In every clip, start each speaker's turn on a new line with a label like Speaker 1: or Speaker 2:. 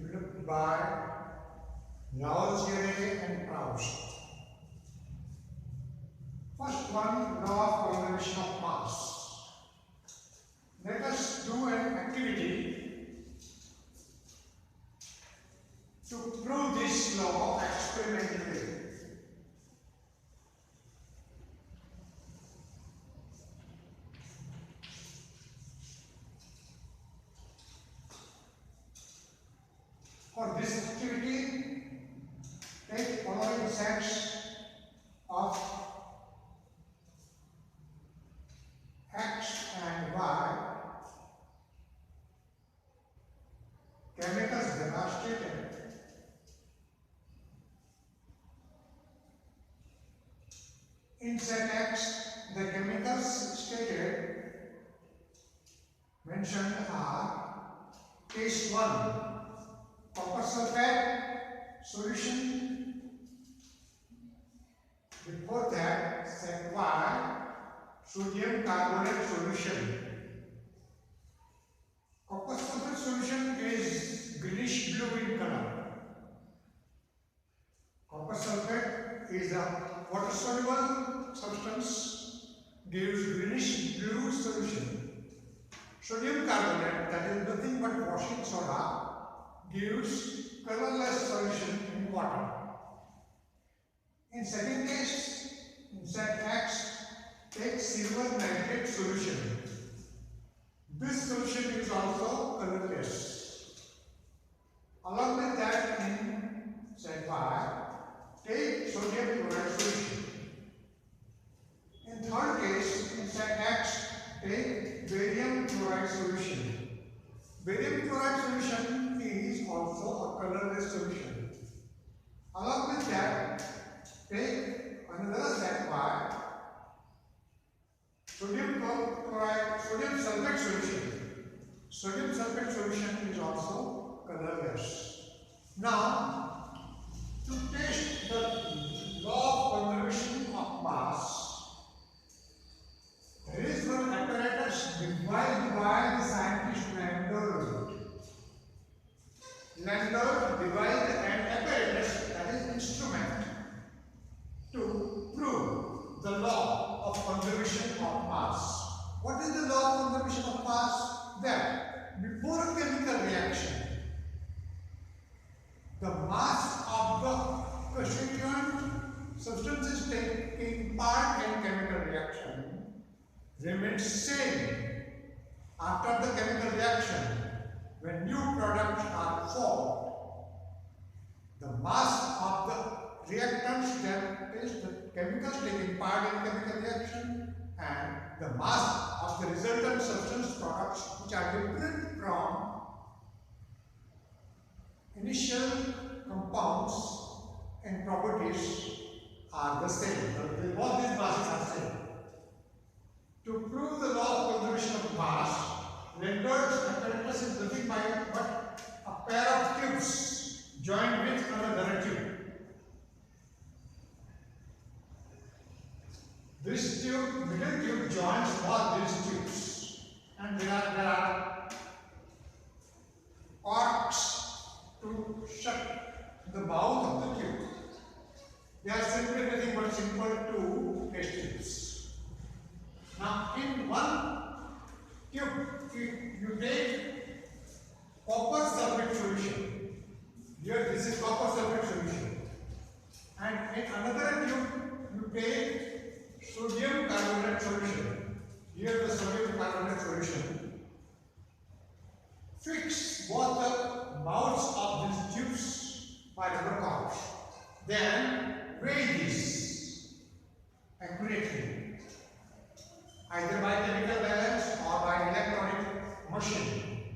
Speaker 1: developed by Cbse and Proust. First one, law of conservation of mass. Let us do an activity to prove this law experimentally. For this activity, take following sets of X and Y chemicals demonstrated in set X. The chemicals stated mentioned are case 1 copper sulfate solution. Before that, set Y sodium carbonate solution. Copper sulfate solution is greenish blue in color. Copper sulfate is a water soluble substance, gives greenish blue solution. Sodium carbonate, that is nothing but washing soda, gives colorless solution in water. In second case, in set X, take silver nitrate solution. This solution is also colorless. Along with that, in set Y, take sodium chloride solution. In third case, in set X, take barium chloride solution. Barium chloride solution is also a colorless solution. Along with that, take another set Y, sodium sulfate solution. Sodium sulfate solution is also colorless. Now, to test the law of conservation of mass, there is one apparatus devised by the scientist Landor. Landor devised an apparatus, that is instrument, to prove the law of conservation of mass. What is the law of conservation of mass? That before a chemical reaction, the mass of the constituent substances taking part in chemical reaction remains same after the chemical reaction. When new products are formed, the mass of the reactants, that is the chemicals taking part in chemical reaction, and the mass of the resultant substance products, which are different from initial compounds and properties, are the same. All these masses are same. To prove the law of conservation of mass, Landor's apparatus is nothing but a pair of tubes joined with another tube. This tube, middle tube, joins all these tubes, and there are corks to shut the mouth of the tube. They are simply nothing but simple two test tubes. Now, in one tube, you take copper sulfate solution. Here, this is copper sulfate solution, and in another tube, you take sodium carbonate solution. Here the sodium carbonate solution. Fix both the mouths of these tubes by rubber cords. Then weigh this accurately, either by chemical balance or by electronic machine.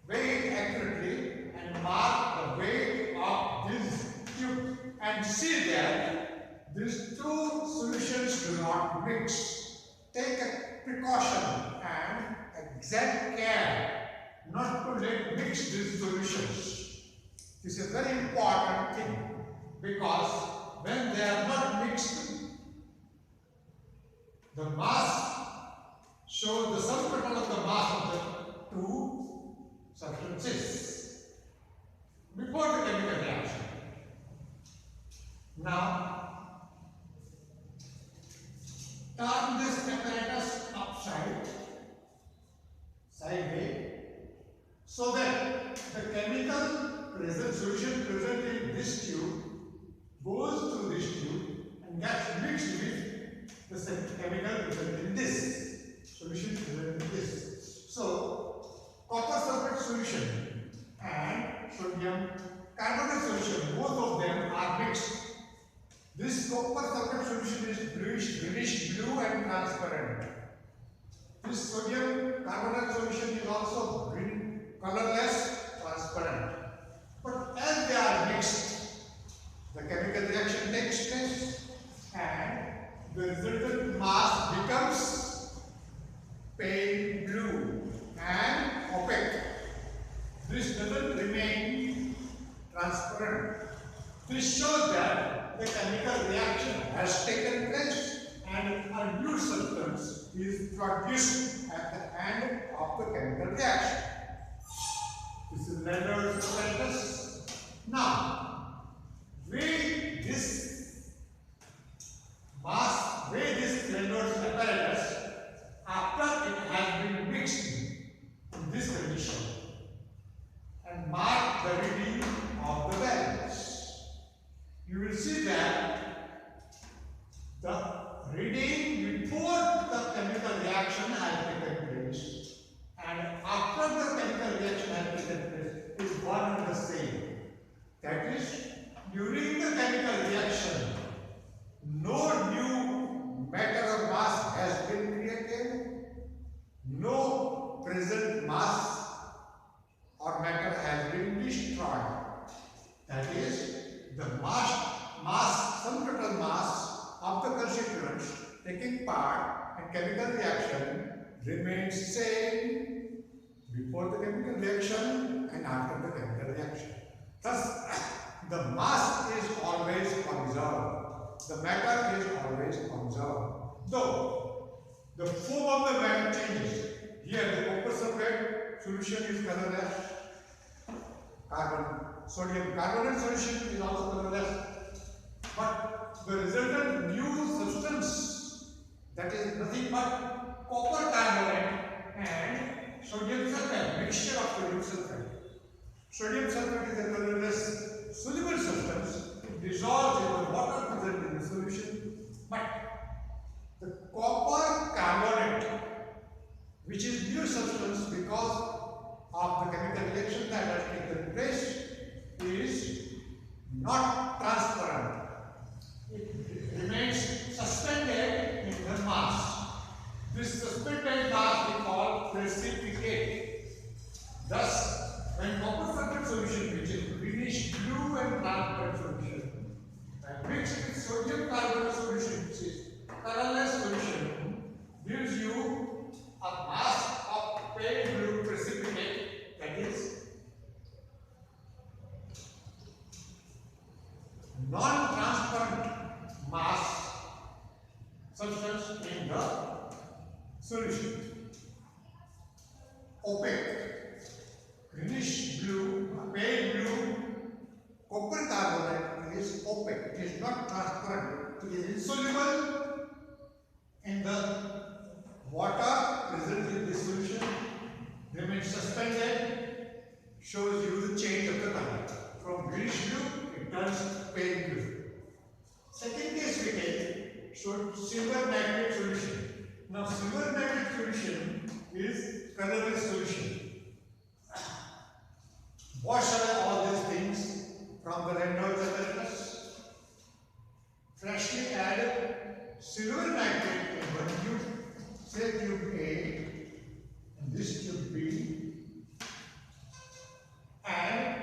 Speaker 1: Weigh it accurately and mark the weight of this tube and see that these two solutions do not mix. Take a precaution and exact care not to mix these solutions. This is a very important thing, because when they are not mixed, the mass shows the sum total of the mass of the two substances. before the chemical reaction. Now, turn this apparatus upside, sideway, so that the chemical solution present in this tube goes through this tube and gets mixed with the chemical present in this solution present in this. So, copper sulfate solution and sodium carbonate solution, both of them are mixed. This copper sulfate solution is greenish blue and transparent. This sodium carbonate solution is also green, colorless, transparent. But as they are mixed, the chemical reaction takes place and the resultant mass becomes pale blue and opaque. This doesn't remain transparent. This shows that the chemical reaction has taken place and a new substance is produced at the end of the chemical reaction. This is Leonard's apparatus. Now, weigh this Leonard's apparatus after it has been mixed in this condition and mark the reading of the balance. You will see that the reading before the chemical reaction has taken place and after the chemical reaction has taken place is one and the same. That is, during the chemical reaction, no new matter or mass has been created, no present mass or matter has been destroyed. That is, the sum total mass of the constituents taking part in chemical reaction remains same before the chemical reaction and after the chemical reaction. Thus, the mass is always conserved. The matter is always conserved. Though the form of the matter changes. Here the copper sulfate solution is colorless. Sodium carbonate solution is also colorless. But the resultant new substance, that is nothing but copper carbonate and sodium sulfate, mixture of sodium sulfate. Sodium sulfate is a colorless soluble substance. It dissolves in the water present in the solution. But the copper carbonate, which is new substance because of the chemical reaction that has taken place, is not transparent. It remains suspended in the mass. This suspended mass we call precipitate. Thus, when copper sulfate solution, which is greenish blue and transparent solution, and mixed with sodium carbonate solution, which is colorless solution, gives you a mass of pale blue precipitate, that is non-transparent mass substance in the solution. Opaque, greenish blue, pale blue, copper carbonate is opaque. It is not transparent. It is insoluble in the water present in this solution, remains suspended, shows you the change of the color. From greenish blue, it turns pale blue. Second case we take, silver nitrate solution. Now, silver nitrate solution is colorless solution. Wash away all these things from the Reynolds apparatus. Freshly add silver nitrate in one tube, say tube A, and this tube B, and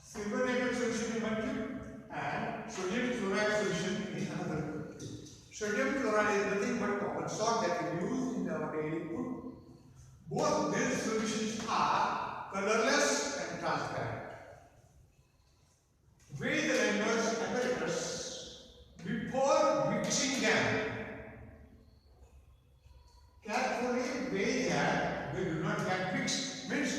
Speaker 1: silver nitrate solution in one tube, and sodium chloride solution in another tube. Sodium chloride is nothing but common salt that we use in our daily food. Both these solutions are colorless and transparent. Weigh the Reynolds apparatus before mixing them. Carefully weigh that they do not get mixed. Means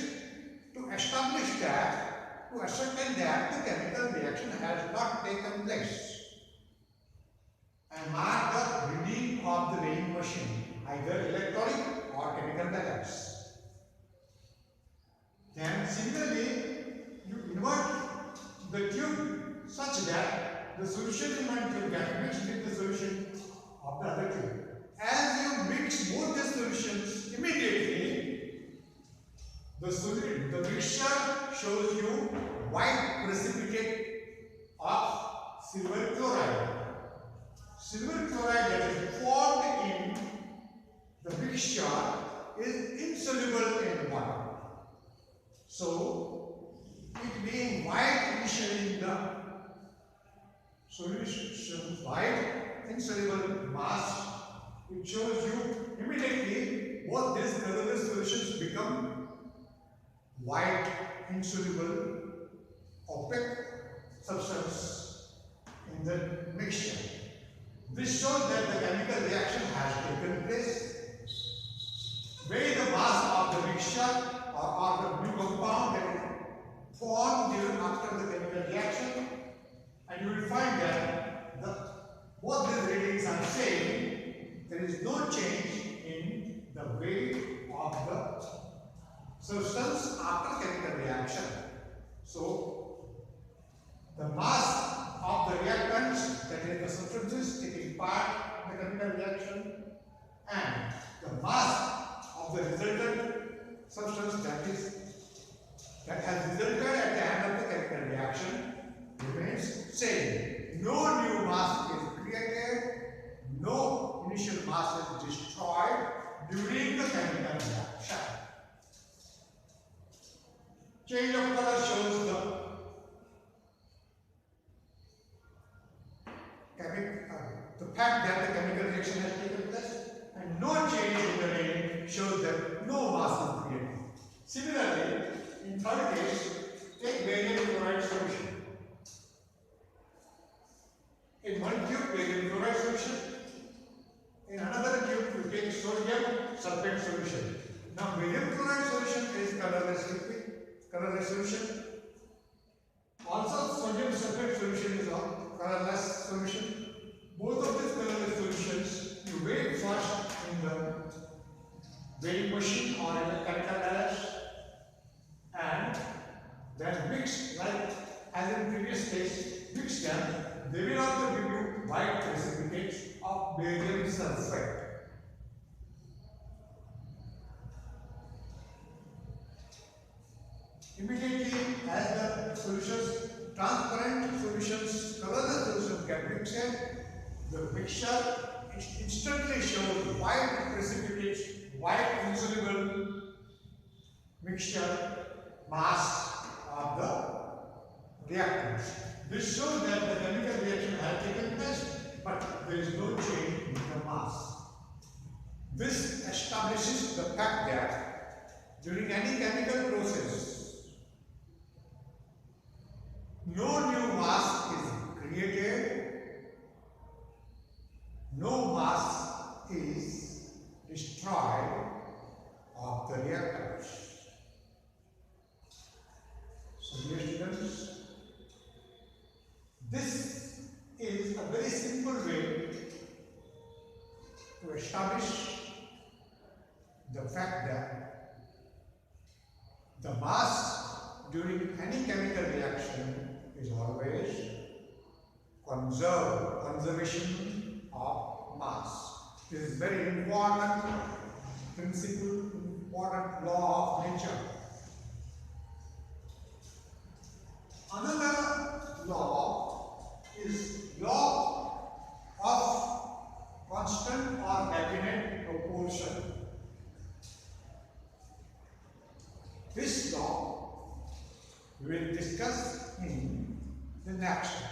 Speaker 1: to establish that to ascertain that the chemical reaction has not taken place and mark the reading of the weighing machine, either electronic or chemical balance. Then similarly, you invert the tube such that the solution in one tube gets mixed with the solution of the other tube. As you mix both the solutions immediately, the mixture shows you white precipitate of silver chloride. Silver chloride that is formed in the mixture is insoluble in water. So, it being white initially in the solution, white insoluble mass, it shows you immediately both these colorless solutions become white insoluble opaque substance in the mixture. This shows that the chemical reaction has taken place. Weigh the mass of the mixture or the new compound that is formed during after the chemical reaction, and you will find that both these readings are same. There is no change in the weight of the substance after chemical reaction. So, the mass of the reactants, that is the substances taking part in the chemical reaction, and the mass of the resultant substance that has resulted at the end of the chemical reaction remains same. No new mass is created, no initial mass is destroyed during the chemical reaction. Change of color shows the fact that the chemical reaction has taken place, and no change in the rating shows that no mass is created. Similarly, in third case, take barium chloride solution. In one tube, barium chloride solution. In another tube, you take sodium sulfate solution. Now, barium chloride solution is colorless liquid, colorless solution. Also, sodium sulfate solution is a colorless solution. Both of these colorless solutions, you weigh first in the weighing machine or in the chemical balance, and then mix, like as in previous case, mix them. They will also give you white precipitates of barium sulfate. Immediately, as the solutions, transparent solutions, colorless solutions get mixed, the mixture instantly shows white precipitates, white insoluble mixture mass of the reactants. This shows that the chemical reaction has taken place, but there is no change in the mass. This establishes the fact that during any chemical process, no new mass is created, no mass is destroyed of the reactants. So, dear students, this is a very simple way to establish the fact that the mass during any chemical reaction is always conservation of mass. This is very important principle, important law of nature. Another law is law of constant or definite proportion. This law we will discuss in the next